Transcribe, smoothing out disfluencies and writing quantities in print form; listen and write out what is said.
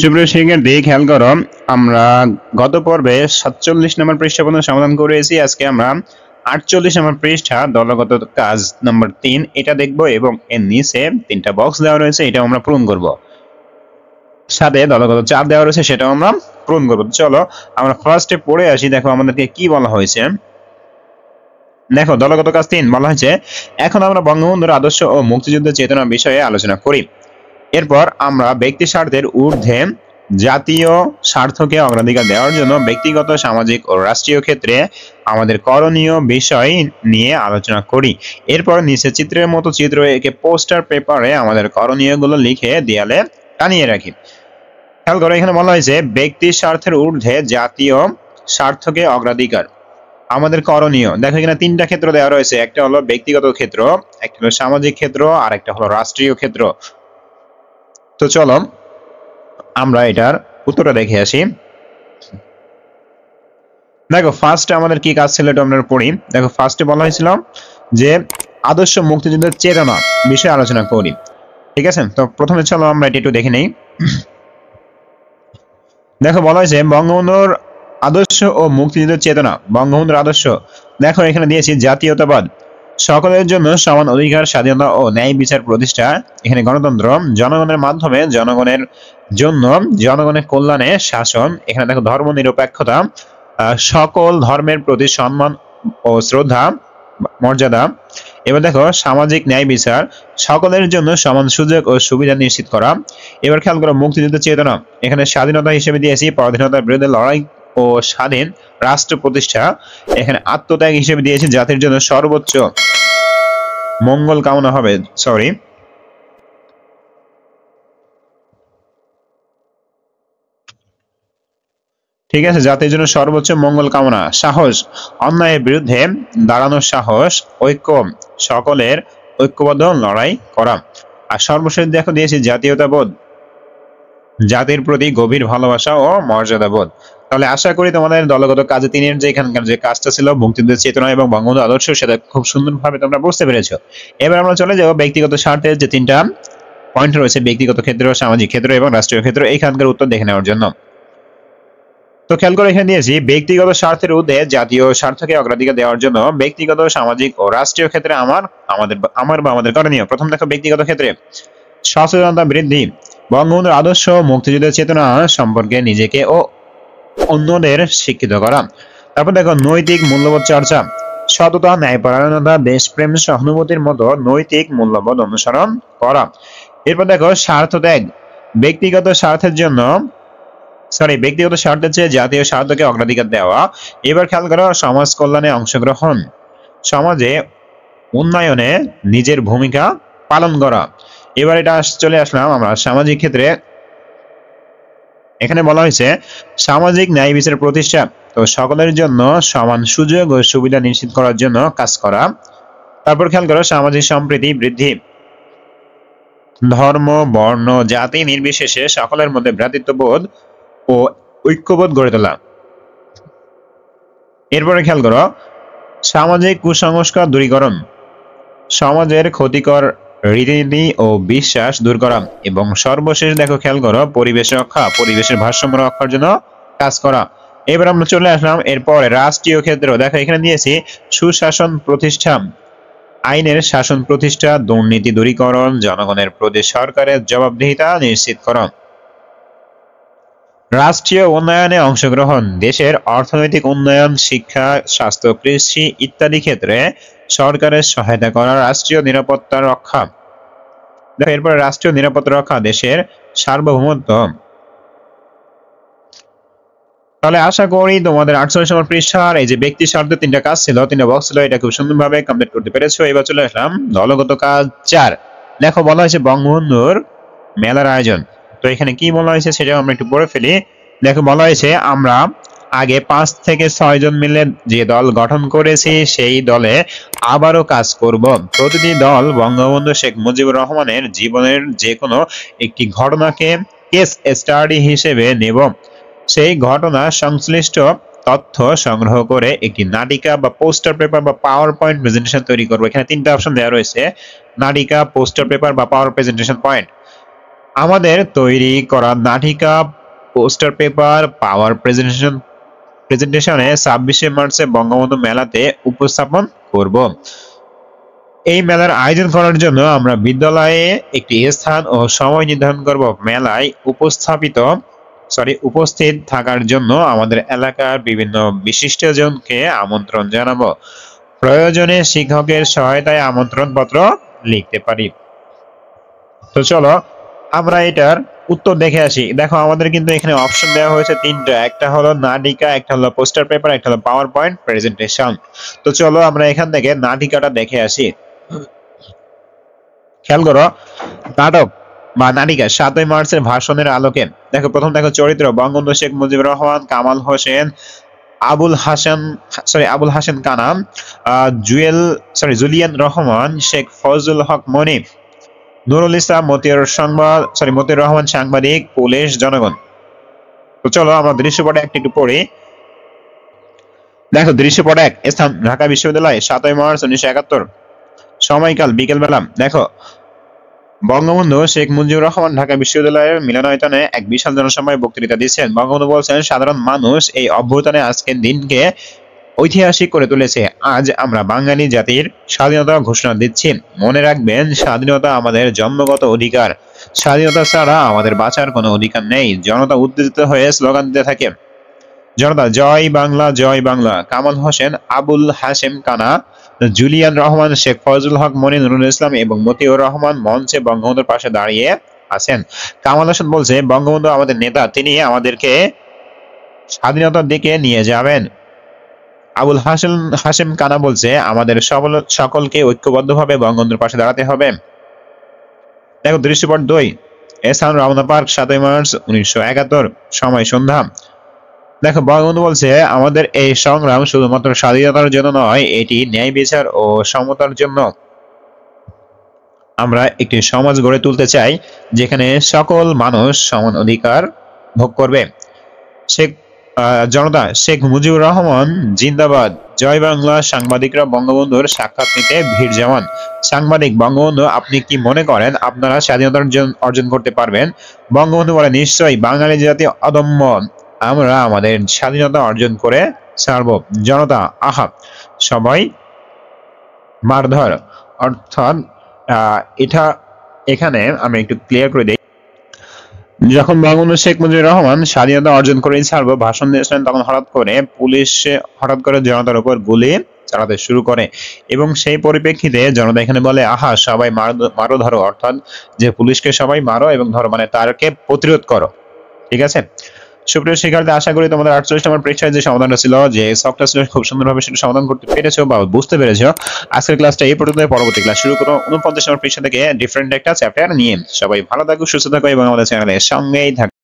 সুপ্রিয় শিক্ষার্থী খেয়াল করো, আমরা গত পর্বে 47 নম্বর পৃষ্ঠা পর্যন্ত সমাধান করেছি। আজকে আমরা 48 নম্বর পৃষ্ঠা দলগত কাজ নাম্বার 3 এটা দেখব এবং এর নিচে তিনটা বক্স দেওয়া রয়েছে, এটা আমরা পূরণ করব। সাথে দলগত 4 দেওয়া রয়েছে, সেটাও আমরা পূরণ করব। চলো আমরা ফার্স্টে পড়ে আসি। দেখো আমাদেরকে কি বলা হয়েছে। দেখো দলগত কাজ 3 বলা হয়েছে, এখন আমরা বঙ্গবন্ধুর আদর্শ ও মুক্তিযুদ্ধের চেতনা বিষয়ে আলোচনা করি। এরপর আমরা ব্যক্তি স্বার্থের ঊর্ধ্বে জাতীয় স্বার্থকে অগ্রাধিকার দেওয়ার জন্য ব্যক্তিগত, সামাজিক ও রাষ্ট্রীয় ক্ষেত্রে আমাদের করণীয় বিষয় নিয়ে আলোচনা করি। এরপর নিচে চিত্রের মতো চিত্র এঁকে পোস্টার পেপারে আমাদের করণীয়গুলো লিখে দেয়ালে টানিয়ে রাখি। খেয়াল করো, এখানে বলা হয়েছে ব্যক্তি স্বার্থের ঊর্ধ্বে জাতীয় স্বার্থকে অগ্রাধিকার আমাদের করণীয়। দেখো এখানে তিনটা ক্ষেত্র দেওয়া রয়েছে, একটা হলো ব্যক্তিগত ক্ষেত্র, একটা হলো সামাজিক ক্ষেত্র, আর একটা হলো রাষ্ট্রীয় ক্ষেত্র। তো চলো আমরা এটার উত্তরটা দেখে আসি। দেখো ফার্স্টে আমাদের কি কাজ ছিল এটা আমরা পড়ি। দেখো ফার্স্টে বলা হয়েছিল যে আদর্শ মুক্তিযুদ্ধের চেতনা বিষয়ে আলোচনা করি, ঠিক আছে। তো প্রথমে চলো আমরা এটা একটু দেখে নেই। দেখো বলা হয়েছে বঙ্গবন্ধুর আদর্শ ও মুক্তিযুদ্ধের চেতনা। বঙ্গবন্ধুর আদর্শ দেখো এখানে দিয়েছি জাতীয়তাবাদ, সকলের জন্য সমান অধিকার, স্বাধীনতা ও ন্যায় বিচার প্রতিষ্ঠা, এখানে গণতন্ত্র, জনগণের মাধ্যমে জনগণের জন্য জনগণের কল্যাণে শাসন, এখানে দেখো ধর্ম নিরপেক্ষতা, সকল ধর্মের প্রতি সম্মান ও শ্রদ্ধা মর্যাদা। এবার দেখো সামাজিক ন্যায় বিচার, সকলের জন্য সমান সুযোগ ও সুবিধা নিশ্চিত করা। এবার খেয়াল করো মুক্তিযুদ্ধের চেতনা, এখানে স্বাধীনতা হিসেবে দিয়েছি পরাধীনতার বিরুদ্ধে লড়াই ও স্বাধীন রাষ্ট্র প্রতিষ্ঠা, এখানে আত্মত্যাগ হিসেবে দিয়েছি জাতির জন্য সর্বোচ্চ মঙ্গল কামনা হবে, সরি ঠিক আছে, জাতির জন্য সর্বোচ্চ মঙ্গল কামনা। সাহস, অন্যায়ের বিরুদ্ধে দাঁড়ানোর সাহস, ঐক্য, সকলের ঐক্যবদ্ধ লড়াই করা। আর সর্বশেষ দেখো দিয়েছি জাতীয়তাবোধ, জাতির প্রতি গভীর ভালোবাসা ও মর্যাদাবোধ। তাহলে আশা করি তোমাদের দলগত কাজে 3 এর যে এখানকার যে কাজটা ছিল মুক্তিযুদ্ধের চেতনা এবং বঙ্গবন্ধু আদর্শ, সেটা খুব সুন্দরভাবে তোমরা বুঝতে পেরেছো। এবার আমরা চলে যাবো ব্যক্তিগত স্বার্থের যে 3টা পয়েন্ট রয়েছে, ব্যক্তিগত ক্ষেত্র, সামাজিক ক্ষেত্র এবং রাষ্ট্রীয় ক্ষেত্র, এইখানকার উত্তর দেখে নেওয়ার জন্য। তো খেয়াল করে এখানে দিয়েছি ব্যক্তিগত স্বার্থের ঊর্ধ্বে জাতীয় স্বার্থকে অগ্রাধিকার দেওয়ার জন্য ব্যক্তিগত, সামাজিক ও রাষ্ট্রীয় ক্ষেত্রে আমাদের করণীয়। প্রথম দেখো ব্যক্তিগত ক্ষেত্রে সচেতনতা বৃদ্ধি, বঙ্গবন্ধুর আদর্শ মুক্তিযুদ্ধের চেতনা সম্পর্কে নিজেকে ও অন্যদের শিক্ষিত করা। তারপর দেখো নৈতিক মূল্যবোধ চর্চা, সততা, ন্যায়পরায়ণতা, দেশপ্রেম, সহানুভূতির মতো নৈতিক মূল্যবোধ অনুসরণ করা। এরপর দেখো স্বার্থ ত্যাগ, ব্যক্তিগত স্বার্থের চেয়ে জাতীয় স্বার্থকে অগ্রাধিকার দেওয়া। এবার খেয়াল করো সমাজ কল্যাণে অংশগ্রহণ, সমাজে উন্নয়নে নিজের ভূমিকা পালন করা। এবার এটা চলে আসলাম আমরা সামাজিক ক্ষেত্রে। এখানে বলা হয়েছে সামাজিক ন্যায় বিচার প্রতিষ্ঠা, তো সকলের জন্য সমান সুযোগ ও সুবিধা নিশ্চিত করার জন্য কাজ করা। তারপর খেয়াল করো সামাজিক সম্প্রীতি বৃদ্ধি, ধর্ম, বর্ণ, জাতি নির্বিশেষে সকলের মধ্যে ভ্রাতৃত্ববোধ ও ঐক্যবোধ গড়ে তোলা। এরপরে খেয়াল করো সামাজিক কুসংস্কার দূরীকরণ, সমাজের ক্ষতিকর রীতিনীতি ও বিশ্বাস দূর করা। এবং সর্বশেষ দেখো খেয়াল করো পরিবেশ রক্ষা, পরিবেশের ভারসাম্য রক্ষার জন্য কাজ করা। এবার আমরা চলে আসলাম এরপরে রাষ্ট্রীয় ক্ষেত্র। দেখো এখানে দিয়েছি সুশাসন প্রতিষ্ঠা, আইনের শাসন প্রতিষ্ঠা, দুর্নীতি দূরীকরণ, জনগণের প্রতি সরকারের জবাবদিহিতা নিশ্চিত করা। রাষ্ট্রীয় উন্নয়নে অংশগ্রহণ, দেশের অর্থনৈতিক উন্নয়ন, শিক্ষা, স্বাস্থ্য, কৃষি ইত্যাদি ক্ষেত্রে সরকারের সহায়তা করা। রাষ্ট্রীয় নিরাপত্তা রক্ষা, দেখো এরপরে রাষ্ট্রীয় নিরাপত্তা রক্ষা, দেশের সার্বভৌমত্ব। তাহলে আশা করি তোমাদের 48 নম্বর পৃষ্ঠার এই যে ব্যক্তি স্বার্থের 3টা কাজ ছিল, 3টা বক্স ছিল, এটা খুব সুন্দরভাবে কমপ্লিট করতে পেরেছো। এবার চলে আসলাম দলগত কাজ 4। দেখো বলা হয়েছে বঙ্গবন্ধুর মেলার আয়োজন। তো এখানে কি বলা হয়েছে সেটা আমরা একটু পড়ে ফেলি। দেখো বলা হয়েছে আমরা আগে 5 থেকে 6 জন মিলে যে দল গঠন করেছি সেই দলে আবারও কাজ করব। প্রতিটি দল বঙ্গবন্ধু শেখ মুজিবুর রহমানের জীবনের যে কোনো একটি ঘটনাকে কেস স্টাডি হিসেবে নেব। সেই ঘটনা সংশ্লিষ্ট তথ্য সংগ্রহ করে একটি নাটিকা বা পোস্টার পেপার বা পাওয়ার পয়েন্ট প্রেজেন্টেশন তৈরি করব। এখানে 3টা অপশন দেওয়া রয়েছে, নাটিকা, পোস্টার পেপার বা পাওয়ার প্রেজেন্টেশন পয়েন্ট। আমাদের তৈরি করা নাটিকা, পোস্টার পেপার, পাওয়ার প্রেজেন্টেশনে 26শে মার্চে বঙ্গবন্ধু মেলাতে উপস্থাপন করব। এই মেলার আয়োজন করার জন্য আমরা বিদ্যালয়ে একটি স্থান ও সময় নির্ধারণ করব। মেলায় উপস্থিত থাকার জন্য আমাদের এলাকার বিভিন্ন বিশিষ্টজনকে আমন্ত্রণ জানাবো। প্রয়োজনে শিক্ষকের সহায়তায় আমন্ত্রণ পত্র লিখতে পারি। তো চলো আমরা এটার উত্তর দেখে আসি। দেখো আমাদের কিন্তু এখানে অপশন দেওয়া হয়েছে তিনটা, একটা হলো নাটিকা, একটা হলো পোস্টার পেপার, একটা হলো পাওয়ার পয়েন্ট প্রেজেন্টেশন। তো চলো আমরা এখান থেকে নাটিকাটা দেখে আসি। খেয়াল করো, নাটক বা নাটিকা 7ই মার্চের ভাষণের আলোকে। দেখো প্রথম দেখো চরিত্র বঙ্গবন্ধু শেখ মুজিবুর রহমান, কামাল হোসেন, আবুল হাসান কানা, জুলিয়ান রহমান, শেখ ফজলুল হক মনি, নুরুল ইসলাম, মতিউর রহমান সাংবাদিক, পুলিশ, জনগণ। তো চলো আমরা দৃশ্যপট একটু পড়ি। দেখো দৃশ্যপট 1, স্থান ঢাকা বিশ্ববিদ্যালয়, 7ই মার্চ 1971, সময়কাল বিকেল বেলা। দেখো বঙ্গবন্ধু শেখ মুজিবুর রহমান ঢাকা বিশ্ববিদ্যালয়ের মিলনায়তনে এক বিশাল জনসভায় বক্তৃতা দিচ্ছেন। বঙ্গবন্ধু বলছেন, সাধারণ মানুষ এই অভ্যুত্থানে আজকের দিনকে ঐতিহাসিক করে তুলেছে। আজ আমরা বাঙালি জাতির স্বাধীনতা ঘোষণা দিচ্ছি। মনে রাখবেন, স্বাধীনতা আমাদের জন্মগত অধিকার। স্বাধীনতা ছাড়া আমাদের বাঁচার কোনো অধিকার নেই। জনতা উত্তেজিত হয়ে স্লোগান দিতে থাকে, জনতা জয় বাংলা, জয় বাংলা। কামাল হোসেন, আবুল হাশেম কানা, জুলিয়ান রহমান, শেখ ফজলুল হক মনি, নুরুল ইসলাম এবং মতিউর রহমান মঞ্চে বঙ্গবন্ধুর পাশে দাঁড়িয়ে আছেন। কামাল হোসেন বলছে, বঙ্গবন্ধু আমাদের নেতা, তিনি আমাদেরকে স্বাধীনতার দিকে নিয়ে যাবেন। আবুল হাশেম কানা বলছে, আমাদের সকলকে ঐক্যবদ্ধভাবে বঙ্গবন্ধুর পাশে দাঁড়াতে হবে। দেখো দৃশ্যপট 2, স্থান রমনা পার্ক, 7ই মার্চ 1971, সময় সন্ধ্যা। দেখো বঙ্গবন্ধু বলছে, আমাদের এই সংগ্রাম শুধুমাত্র স্বাধীনতার জন্য নয়, এটি ন্যায় বিচার ও সমতার জন্য। আমরা একটি সমাজ গড়ে তুলতে চাই যেখানে সকল মানুষ সমান অধিকার ভোগ করবে। জনতা শেখ মুজিবুর রহমান জিন্দাবাদ, জয় বাংলা। সাংবাদিকরা বঙ্গবন্ধুর সাক্ষাৎ নিতে ভিড় জমান। সাংবাদিক, বঙ্গবন্ধু, আপনি কি মনে করেন আপনারা স্বাধীনতা অর্জন করতে পারবেন? বঙ্গবন্ধু বলে, নিশ্চয়ই, বাঙালি জাতি অদম্য, আমরা আমাদের স্বাধীনতা অর্জন করে ছাড়ব। জনতা, আহা, সবাই মারধর। অর্থাৎ এখানে আমি একটু ক্লিয়ার করে দিই। যখন বঙ্গবন্ধু শেখ মুজিবুর রহমান স্বাধীনতা অর্জন করে ছাড়বো ভাষণ দিয়েছিলেন, তখন পুলিশ হঠাৎ করে জনতার উপর গুলি চালাতে শুরু করে এবং সেই পরিপ্রেক্ষিতে জনতা এখানে বলে, আহা, সবাই মারো ধরো। অর্থাৎ যে পুলিশকে সবাই মারো এবং ধরো, মানে তারকে প্রতিরোধ করো। ঠিক আছে সুপ্রিয় শিক্ষার্থী, আশা করি তোমাদের 48 নম্বর পরীক্ষায় যে সমাধানটা ছিল, যে শখটা ছিল, খুব সুন্দরভাবে সেটা সমাধান করতে পেরেছো বা বুঝতে পেরেছো। আজকের ক্লাসটা এই পর্যন্ত। পরবর্তী ক্লাস শুরু করো 49 নম্বর পরীক্ষা থেকে ডিফারেন্ট একটা চ্যাপ্টার নিয়ে। সবাই ভালো থাকো, সুস্থ থাকো এবং আমাদের চ্যানেলের সঙ্গেই থাকো।